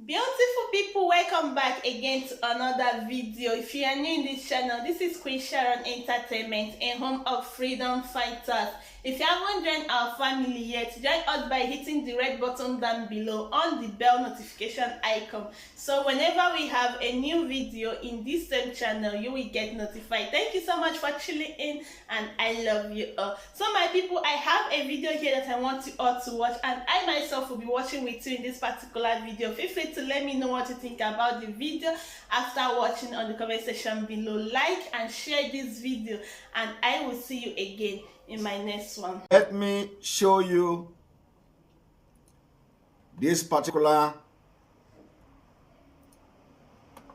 Beautiful people, welcome back again to another video. If you are new in this channel, this is Queen Sharon Entertainment, a home of freedom fighters. If you haven't joined our family yet, join us by hitting the red button down below on the bell notification icon. So whenever we have a new video in this same channel, you will get notified. Thank you so much for tuning in, and I love you all. So my people, I have a video here that I want you all to watch, and I myself will be watching with you in this particular video. Feel free to let me know what you think about the video after watching on the comment section below. Like and share this video, and I will see you again in my next one. Let me show you this particular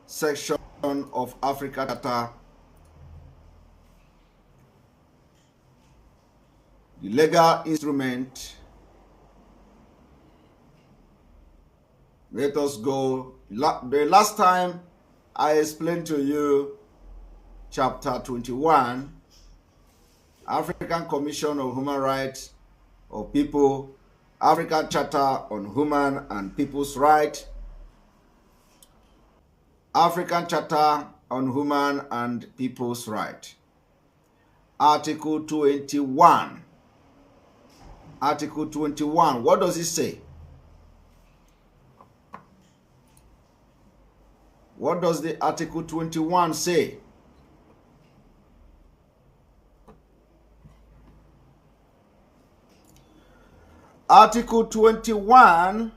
section of Africa Charter, the legal instrument. Let us go. The last time I explained to you chapter 21, African Commission on Human Rights of People, African Charter on Human and People's Rights, African Charter on Human and People's Rights. Article 21. Article 21. What does it say? What does the Article 21 say? Article 21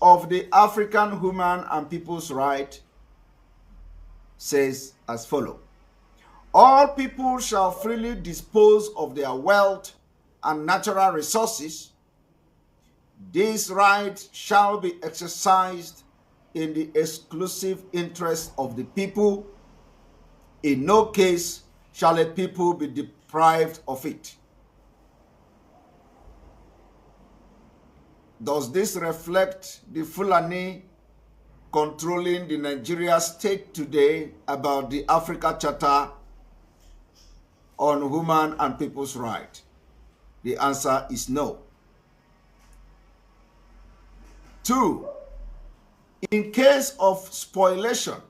of the African Human and People's Rights says as follows: all people shall freely dispose of their wealth and natural resources. This right shall be exercised in the exclusive interest of the people. In no case shall a people be deprived of it. Does this reflect the Fulani controlling the Nigeria state today about the Africa Charter on Human and People's Rights? The answer is no. 2. In case of spoliation,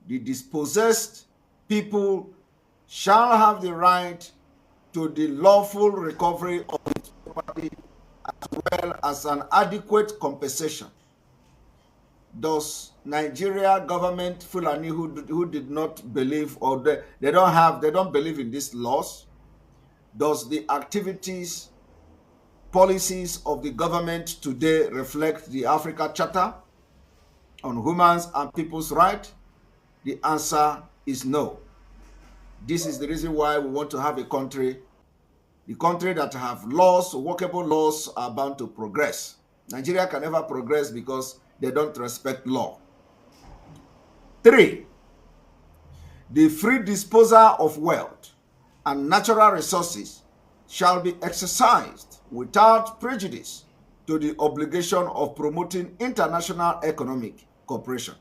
the dispossessed people shall have the right to the lawful recovery of its property as well as an adequate compensation. Does Nigeria government Fulani who did not believe, or they don't believe in these laws? Does the activities, policies of the government today reflect the Africa Charter on Human and People's Rights? The answer is no. This is the reason why we want to have a country. The country that have laws, workable laws, are bound to progress. Nigeria can never progress because they don't respect law. 3. The free disposal of wealth and natural resources shall be exercised without prejudice to the obligation of promoting international economic cooperation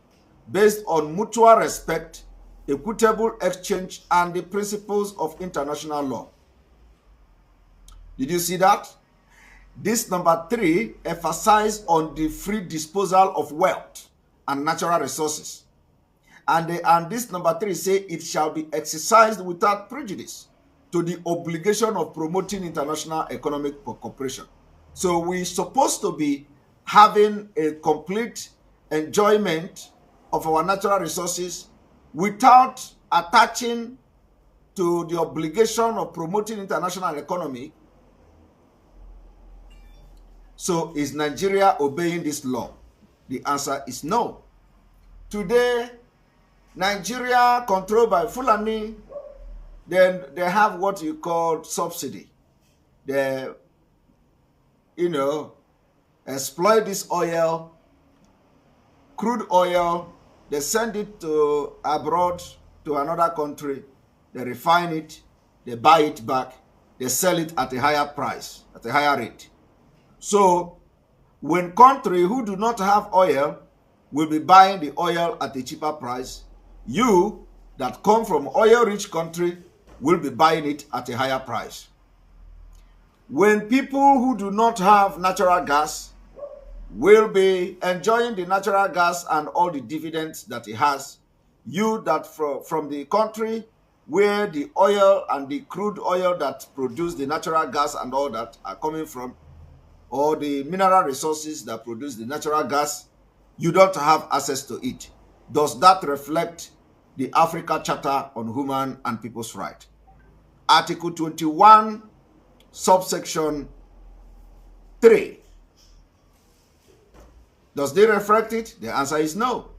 based on mutual respect, equitable exchange, and the principles of international law. Did you see that? This number 3 emphasizes on the free disposal of wealth and natural resources. And this number 3 say it shall be exercised without prejudice to the obligation of promoting international economic cooperation. So we're supposed to be having a complete enjoyment of our natural resources without attaching to the obligation of promoting international economy. So is Nigeria obeying this law? The answer is no. Today, Nigeria controlled by Fulani, then they have what you call subsidy. They, exploit this oil, crude oil, they send it to abroad, to another country, they refine it, they buy it back, they sell it at a higher price, at a higher rate. So, when countries who do not have oil will be buying the oil at a cheaper price, you that come from oil-rich country will be buying it at a higher price. When people who do not have natural gas will be enjoying the natural gas and all the dividends that it has. You that from the country where the oil and the crude oil that produce the natural gas and all that are coming from, or the mineral resources that produce the natural gas, you don't have access to it. Does that reflect the Africa Charter on Human and People's Rights? Article 21, subsection 3. Does they reflect it? The answer is no.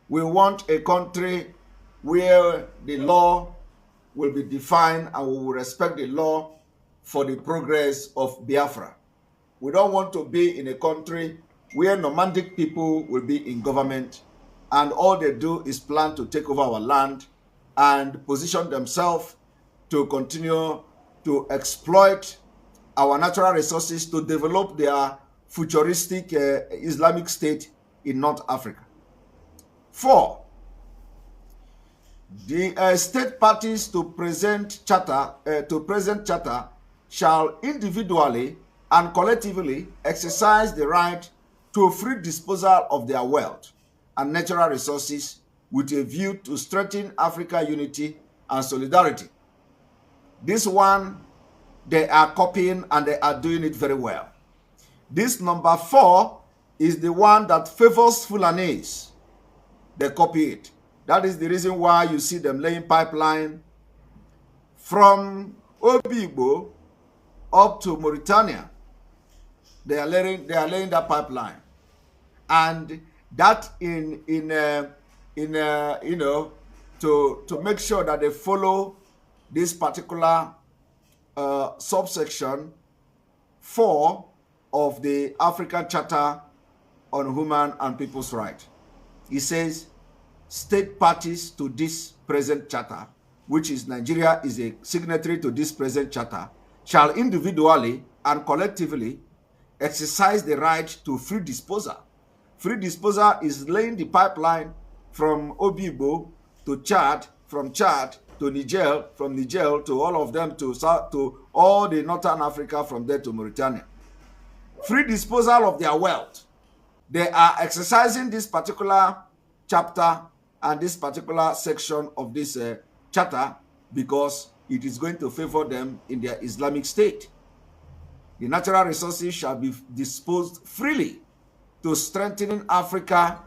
We want a country where the law will be defined and we will respect the law for the progress of Biafra. We don't want to be in a country where nomadic people will be in government and all they do is plan to take over our land and position themselves to continue to exploit our natural resources to develop their futuristic Islamic state in North Africa. 4. The state parties to present charter shall individually and collectively exercise the right to free disposal of their wealth and natural resources with a view to strengthen Africa unity and solidarity. This one, they are copying and they are doing it very well. This number 4 is the one that favors Fulanis. They copy it. That is the reason why you see them laying pipeline from Obigbo up to Mauritania. They are laying that pipeline, and that in to make sure that they follow this particular subsection 4 of the African Charter on Human and People's Rights. It says state parties to this present charter, which is Nigeria is a signatory to this present charter, shall individually and collectively exercise the right to free disposal. Free disposal is laying the pipeline from Obibo to Chad, from Chad to Niger, from Niger to all of them to all the Northern Africa, from there to Mauritania. Free disposal of their wealth. They are exercising this particular chapter and this particular section of this charter because it is going to favor them in their Islamic state. The natural resources shall be disposed freely to strengthening Africa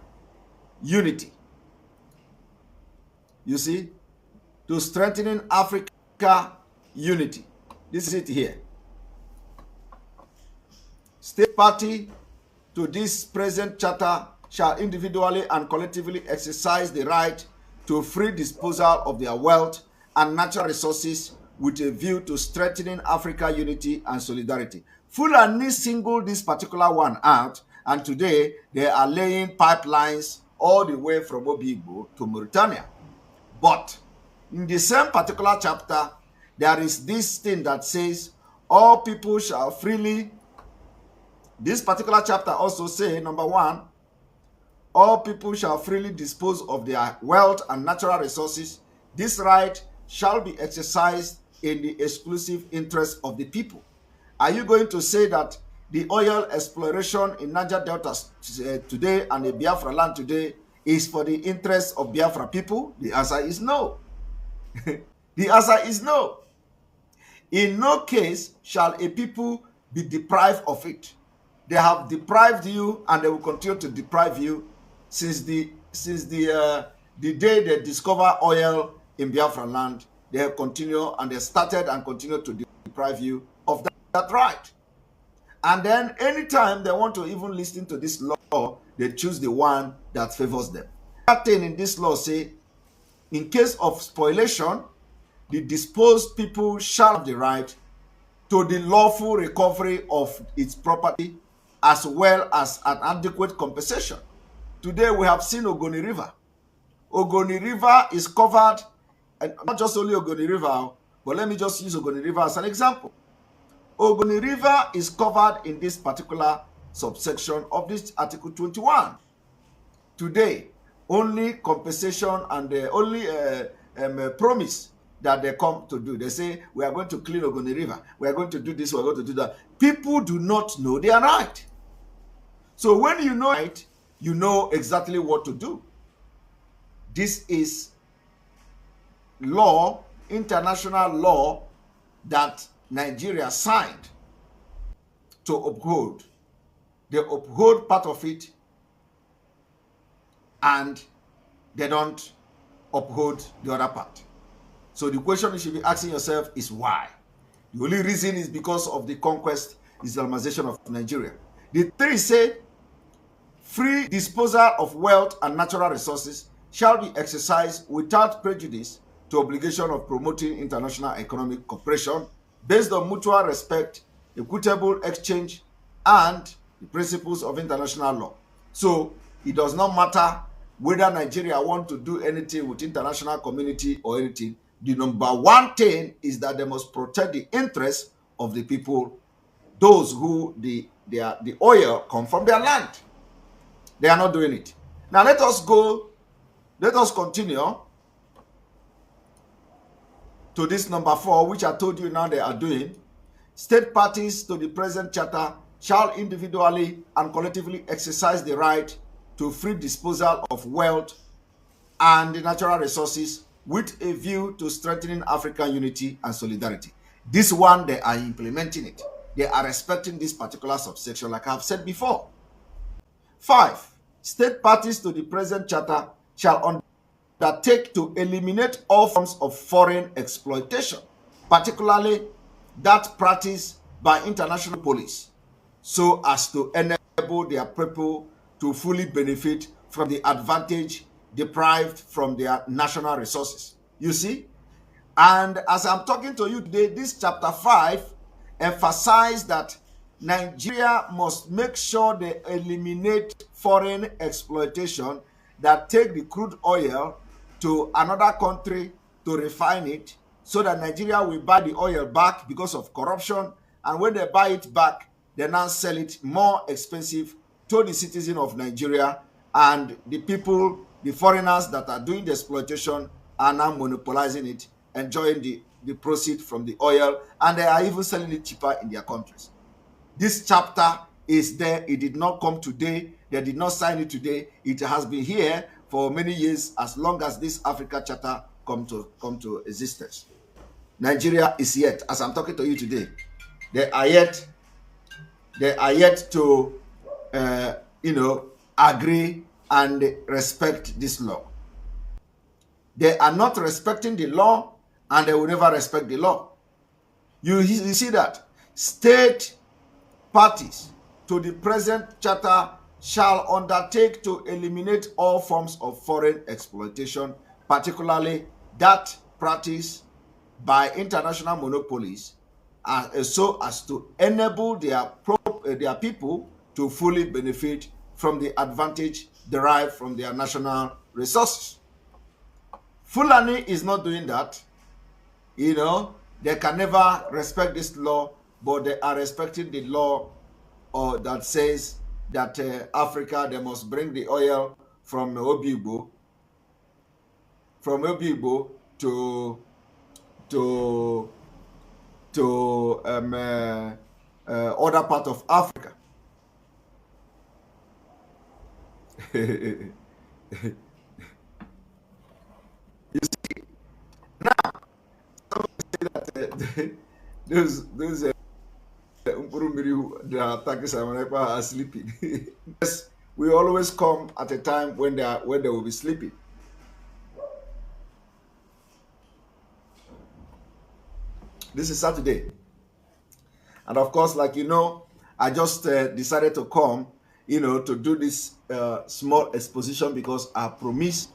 unity. You see? To strengthening Africa unity. This is it here. State party to this present charter shall individually and collectively exercise the right to free disposal of their wealth and natural resources with a view to strengthening Africa unity and solidarity. Fulani singled this particular one out, and today they are laying pipelines all the way from Obigbo to Mauritania. But in the same particular chapter, there is this thing that says all people shall freely. This particular chapter also says, number 1, all people shall freely dispose of their wealth and natural resources. This right shall be exercised in the exclusive interest of the people. Are you going to say that the oil exploration in Niger Delta today and the Biafra land today is for the interest of Biafra people? The answer is no. The answer is no. In no case shall a people be deprived of it. They have deprived you and they will continue to deprive you since the day they discover oil in Biafra land. They have continued and they started and continue to deprive you of that right. And then anytime they want to even listen to this law, they choose the one that favors them. That thing in this law say, in case of spoliation, the disposed people shall have the right to the lawful recovery of its property as well as an adequate compensation. Today we have seen Ogoni River. Ogoni River is covered, and not just only Ogoni River, but let me just use Ogoni River as an example. Ogoni River is covered in this particular subsection of this Article 21. Today, only compensation and the only promise that they come to do. They say, we are going to clean Ogoni River. We are going to do this, we are going to do that. People do not know their right. So when you know it, you know exactly what to do. This is law, international law, that Nigeria signed to uphold. They uphold part of it and they don't uphold the other part. So the question you should be asking yourself is why? The only reason is because of the conquest, Islamization of Nigeria. The three say free disposal of wealth and natural resources shall be exercised without prejudice to obligation of promoting international economic cooperation based on mutual respect, equitable exchange, and the principles of international law. So it does not matter whether Nigeria want to do anything with international community or anything. The number one thing is that they must protect the interests of the people, those who the oil come from their land. They are not doing it. Now let us continue to this number 4, which I told you now they are doing. State parties to the present charter shall individually and collectively exercise the right to free disposal of wealth and the natural resources with a view to strengthening African unity and solidarity. This one, they are implementing it. They are respecting this particular subsection, like I have said before. 5. State parties to the present charter shall undertake to eliminate all forms of foreign exploitation, particularly that practiced by international police, so as to enable their people to fully benefit from the advantage deprived from their national resources. You see? And as I'm talking to you today, this chapter 5 emphasizes that Nigeria must make sure they eliminate foreign exploitation that take the crude oil to another country to refine it, so that Nigeria will buy the oil back because of corruption. And when they buy it back, they now sell it more expensive to the citizen of Nigeria, and the people, the foreigners that are doing the exploitation, are now monopolizing it, enjoying the proceeds from the oil, and they are even selling it cheaper in their countries. This chapter is there. It did not come today. They did not sign it today. It has been here for many years, as long as this Africa Charter come to existence. Nigeria is yet, as I'm talking to you today, they are yet to agree and respect this law. They are not respecting the law, and they will never respect the law. You see that state parties to the present charter shall undertake to eliminate all forms of foreign exploitation, particularly that practiced by international monopolies, so as to enable their people to fully benefit from the advantage derived from their national resources. Fulani is not doing that. They can never respect this law, but they are respecting the law that says that Africa, they must bring the oil from Obibo to other part of Africa. You see, now say that those the attackers are sleeping. Yes, we always come at a time when they will be sleeping. This is Saturday, and of course, like I just decided to come, to do this small exposition, because I promised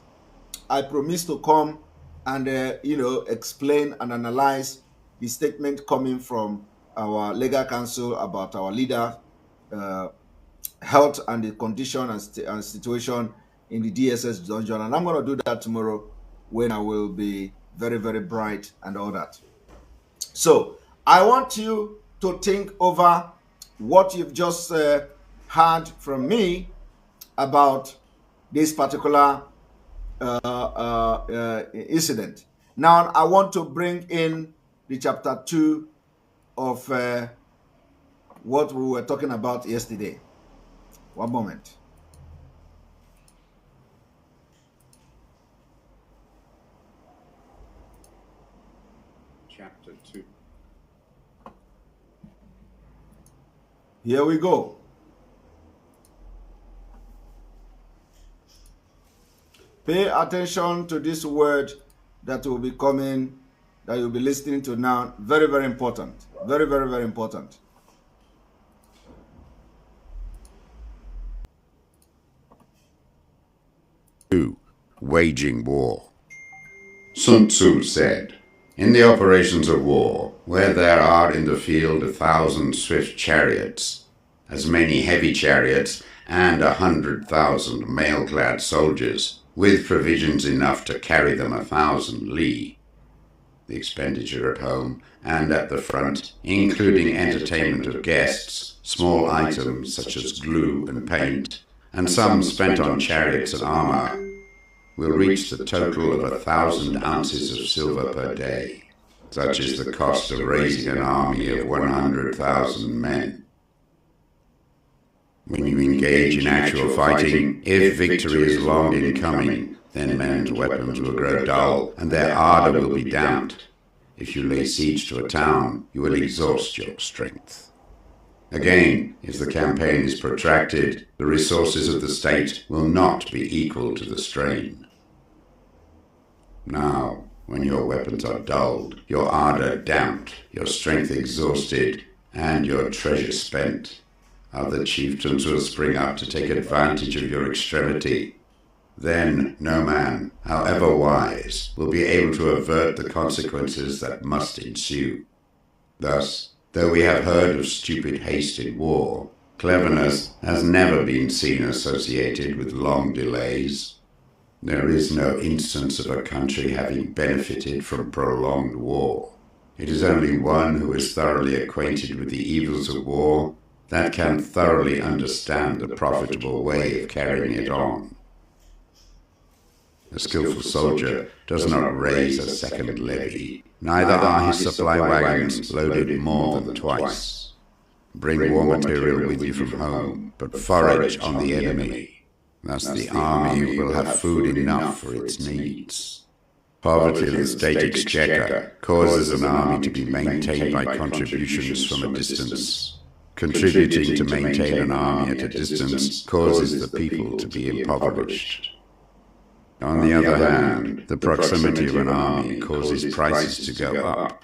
to come and explain and analyze the statement coming from our legal counsel about our leader health and the condition and situation in the DSS dungeon. And I'm going to do that tomorrow, when I will be very, very bright and all that. So I want you to think over what you've just heard from me about this particular incident. Now I want to bring in the chapter 2 of what we were talking about yesterday. One moment. Chapter 2. Here we go. Pay attention to this word that will be coming, that you'll be listening to now. Very, very important. Very, very, very important. Waging war. Sun Tzu said, "In the operations of war, where there are in the field 1,000 swift chariots, as many heavy chariots, and 100,000 mail-clad soldiers, with provisions enough to carry them 1,000 li. The expenditure at home and at the front, including entertainment of guests, small items such as glue and paint, and some spent on chariots and armor, will reach the total of 1,000 ounces of silver per day. Such is the cost of raising an army of 100,000 men. When you engage in actual fighting, if victory is long in coming, then men's weapons will grow dull, and their ardor will be damped. If you lay siege to a town, you will exhaust your strength. Again, if the campaign is protracted, the resources of the state will not be equal to the strain. Now, when your weapons are dulled, your ardor damped, your strength exhausted, and your treasure spent, other chieftains will spring up to take advantage of your extremity. Then no man, however wise, will be able to avert the consequences that must ensue. Thus, though we have heard of stupid haste in war, cleverness has never been seen associated with long delays. There is no instance of a country having benefited from prolonged war. It is only one who is thoroughly acquainted with the evils of war that can thoroughly understand the profitable way of carrying it on. A skillful soldier does not raise a second levy, neither are his supply wagons loaded more than twice. Bring war material with you from home, but forage on the enemy. Thus the army will have food enough for its needs. Poverty of the state exchequer causes an army to be maintained by contributions from a distance. Contributing to maintain an army at a distance causes the people to be impoverished. On the other hand, the proximity of an army causes prices to go up,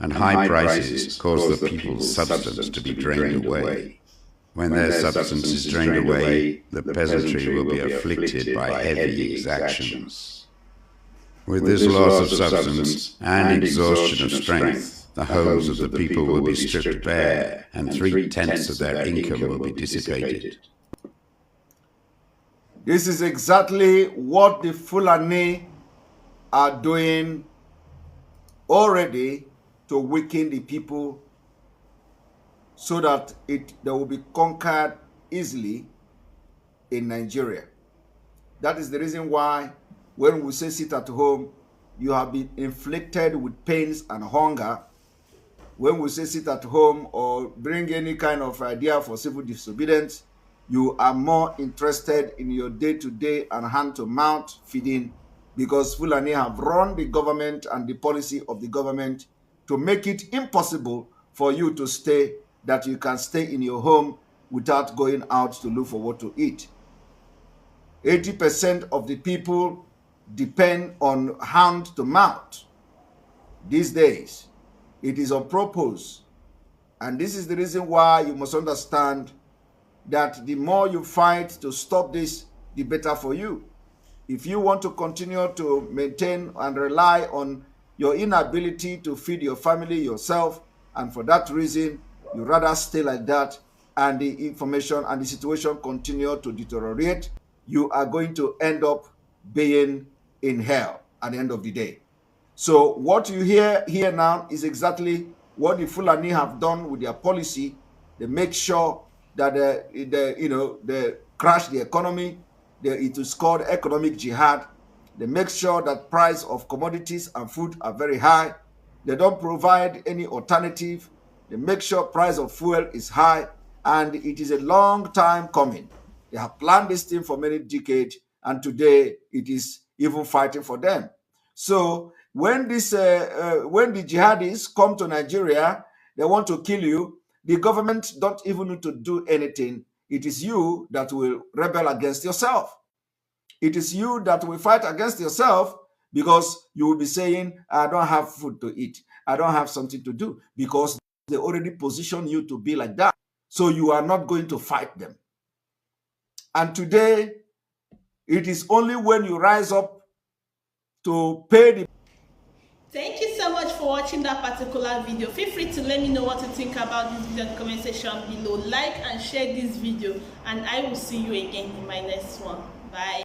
and high prices cause the people's substance to be drained away. When their substance is drained away, the peasantry will be afflicted by heavy exactions. With this loss of substance and exhaustion of strength, the homes of the people will be stripped bare, and 3/10 of their income will be dissipated. This is exactly what the Fulani are doing already to weaken the people so that they will be conquered easily in Nigeria. That is the reason why when we say sit at home, you have been inflicted with pains and hunger. When we say sit at home or bring any kind of idea for civil disobedience, you are more interested in your day-to-day and hand-to-mouth feeding, because Fulani have run the government and the policy of the government to make it impossible for you to stay, that you can stay in your home without going out to look for what to eat. 80% of the people depend on hand-to-mouth these days. It is on purpose. And this is the reason why you must understand that the more you fight to stop this, the better for you. If you want to continue to maintain and rely on your inability to feed your family yourself, and for that reason, you rather stay like that, and the information and the situation continue to deteriorate, you are going to end up being in hell at the end of the day. So what you hear here now is exactly what the Fulani have done with their policy. They make sure that they crash the economy. It is called economic jihad. They make sure that price of commodities and food are very high. They don't provide any alternative. They make sure price of fuel is high, and it is a long time coming. They have planned this thing for many decades, and today it is even fighting for them. So when the jihadis come to Nigeria, they want to kill you. The government don't even need to do anything. It is you that will rebel against yourself. It is you that will fight against yourself, because you will be saying, I don't have food to eat. I don't have something to do, because they already position you to be like that. So you are not going to fight them. And today, it is only when you rise up to pay the... Thank you so much for watching that particular video. Feel free to let me know what you think about this video in the comment section below. Like and share this video, and I will see you again in my next one. Bye.